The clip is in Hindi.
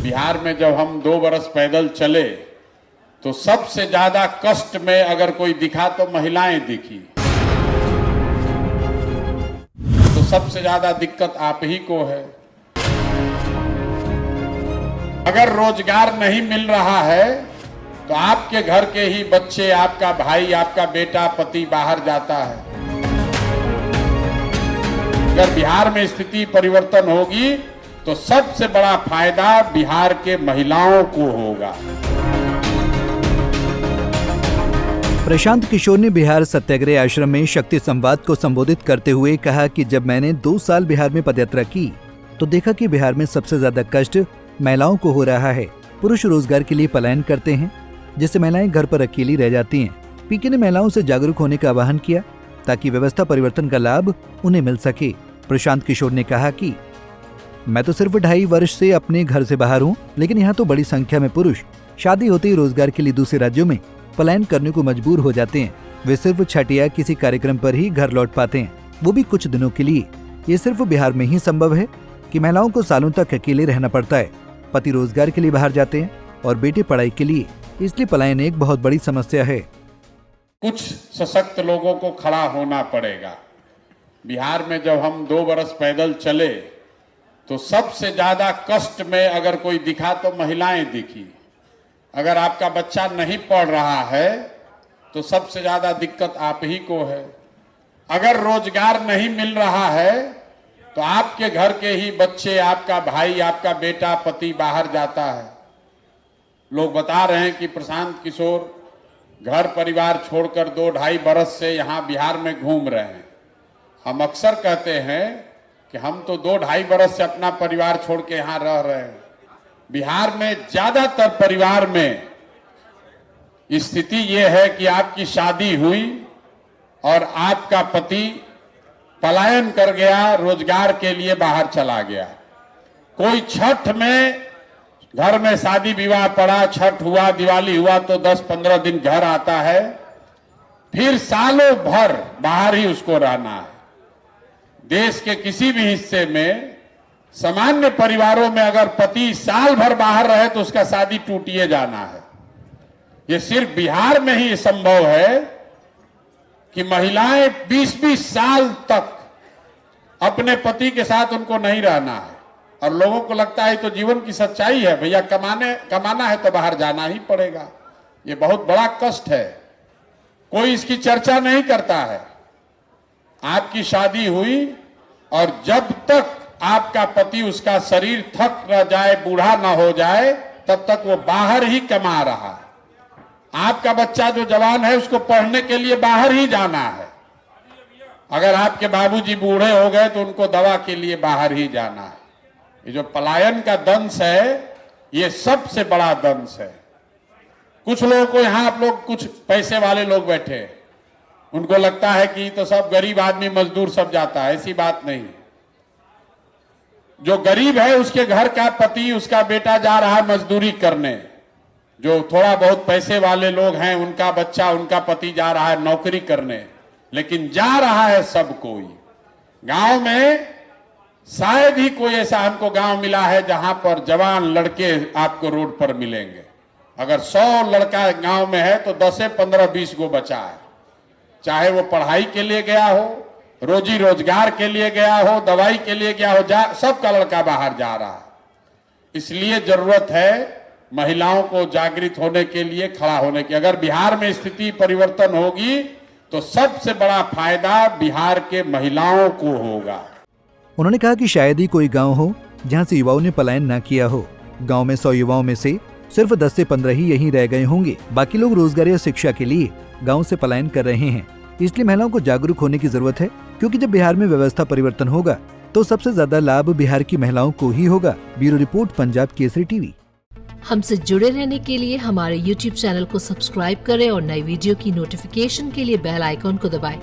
बिहार में जब हम 2 बरस पैदल चले तो सबसे ज्यादा कष्ट में अगर कोई दिखा तो महिलाएं दिखी। तो सबसे ज्यादा दिक्कत आप ही को है। अगर रोजगार नहीं मिल रहा है तो आपके घर के ही बच्चे, आपका भाई, आपका बेटा, पति बाहर जाता है। अगर बिहार में स्थिति परिवर्तन होगी तो सबसे बड़ा फायदा बिहार के महिलाओं को होगा। प्रशांत किशोर ने बिहार सत्याग्रह आश्रम में शक्ति संवाद को संबोधित करते हुए कहा कि जब मैंने 2 साल बिहार में पदयात्रा की तो देखा कि बिहार में सबसे ज्यादा कष्ट महिलाओं को हो रहा है। पुरुष रोजगार के लिए पलायन करते हैं, जिससे महिलाएं घर पर अकेली रह जाती हैं। पीके ने महिलाओं से जागरूक होने का आह्वान किया ताकि व्यवस्था परिवर्तन का लाभ उन्हें मिल सके। प्रशांत किशोर ने कहा कि मैं तो सिर्फ 2.5 वर्ष से अपने घर से बाहर हूँ, लेकिन यहाँ तो बड़ी संख्या में पुरुष शादी होते ही रोजगार के लिए दूसरे राज्यों में पलायन करने को मजबूर हो जाते हैं। वे सिर्फ छठ या किसी कार्यक्रम पर ही घर लौट पाते हैं, वो भी कुछ दिनों के लिए। ये सिर्फ बिहार में ही संभव है कि महिलाओं को सालों तक अकेले रहना पड़ता है। पति रोजगार के लिए बाहर जाते हैं और बेटे पढ़ाई के लिए, इसलिए पलायन एक बहुत बड़ी समस्या है। कुछ सशक्त लोगों को खड़ा होना पड़ेगा। बिहार में जब हम 2 बरस पैदल चले तो सबसे ज्यादा कष्ट में अगर कोई दिखा तो महिलाएं दिखी। अगर आपका बच्चा नहीं पढ़ रहा है तो सबसे ज्यादा दिक्कत आप ही को है। अगर रोजगार नहीं मिल रहा है तो आपके घर के ही बच्चे, आपका भाई, आपका बेटा, पति बाहर जाता है। लोग बता रहे हैं कि प्रशांत किशोर घर परिवार छोड़कर 2-2.5 बरस से यहाँ बिहार में घूम रहे हैं। हम अक्सर कहते हैं कि हम तो 2-2.5 बरस से अपना परिवार छोड़ के यहाँ रह रहे हैं। बिहार में ज्यादातर परिवार में स्थिति ये है कि आपकी शादी हुई और आपका पति पलायन कर गया, रोजगार के लिए बाहर चला गया। कोई छठ में घर में शादी विवाह पड़ा, छठ हुआ, दिवाली हुआ तो 10-15 दिन घर आता है, फिर सालों भर बाहर ही उसको रहना है। देश के किसी भी हिस्से में सामान्य परिवारों में अगर पति साल भर बाहर रहे तो उसका शादी टूटिए जाना है। ये सिर्फ बिहार में ही संभव है कि महिलाएं 20-20 साल तक अपने पति के साथ उनको नहीं रहना है। और लोगों को लगता है तो जीवन की सच्चाई है, भैया कमाना है तो बाहर जाना ही पड़ेगा। ये बहुत बड़ा कष्ट है, कोई इसकी चर्चा नहीं करता है। आपकी शादी हुई और जब तक आपका पति, उसका शरीर थक न जाए, बूढ़ा न हो जाए, तब तक वो बाहर ही कमा रहा है। आपका बच्चा जो जवान है उसको पढ़ने के लिए बाहर ही जाना है। अगर आपके बाबूजी बूढ़े हो गए तो उनको दवा के लिए बाहर ही जाना है। ये जो पलायन का दंश है, ये सबसे बड़ा दंश है। कुछ लोगों को यहाँ, आप लोग कुछ पैसे वाले लोग बैठे, उनको लगता है कि तो सब गरीब आदमी मजदूर सब जाता है। ऐसी बात नहीं। जो गरीब है उसके घर का पति, उसका बेटा जा रहा है मजदूरी करने। जो थोड़ा बहुत पैसे वाले लोग हैं, उनका बच्चा, उनका पति जा रहा है नौकरी करने। लेकिन जा रहा है सब कोई। गांव में शायद ही कोई ऐसा हमको गांव मिला है जहां पर जवान लड़के आपको रोड पर मिलेंगे। अगर 100 लड़का गांव में है तो 10 से 15-20 गो बचा है। चाहे वो पढ़ाई के लिए गया हो, रोजी रोजगार के लिए गया हो, दवाई के लिए गया हो, सबका लड़का बाहर जा रहा है। इसलिए जरूरत है महिलाओं को जागृत होने के लिए, खड़ा होने की। अगर बिहार में स्थिति परिवर्तन होगी तो सबसे बड़ा फायदा बिहार के महिलाओं को होगा। उन्होंने कहा कि शायद ही कोई गांव हो जहां से युवाओं ने पलायन न किया हो। गांव में 100 युवाओं में से सिर्फ 10 से 15 ही यहीं रह गए होंगे। बाकी लोग रोजगार या शिक्षा के लिए गांव से पलायन कर रहे हैं। इसलिए महिलाओं को जागरूक होने की जरूरत है, क्योंकि जब बिहार में व्यवस्था परिवर्तन होगा तो सबसे ज्यादा लाभ बिहार की महिलाओं को ही होगा। Bureau report, Punjab Kesari TV. हमसे जुड़े रहने के लिए हमारे YouTube चैनल को सब्सक्राइब करें और नई वीडियो की नोटिफिकेशन के लिए बेल आइकॉन को दबाएं।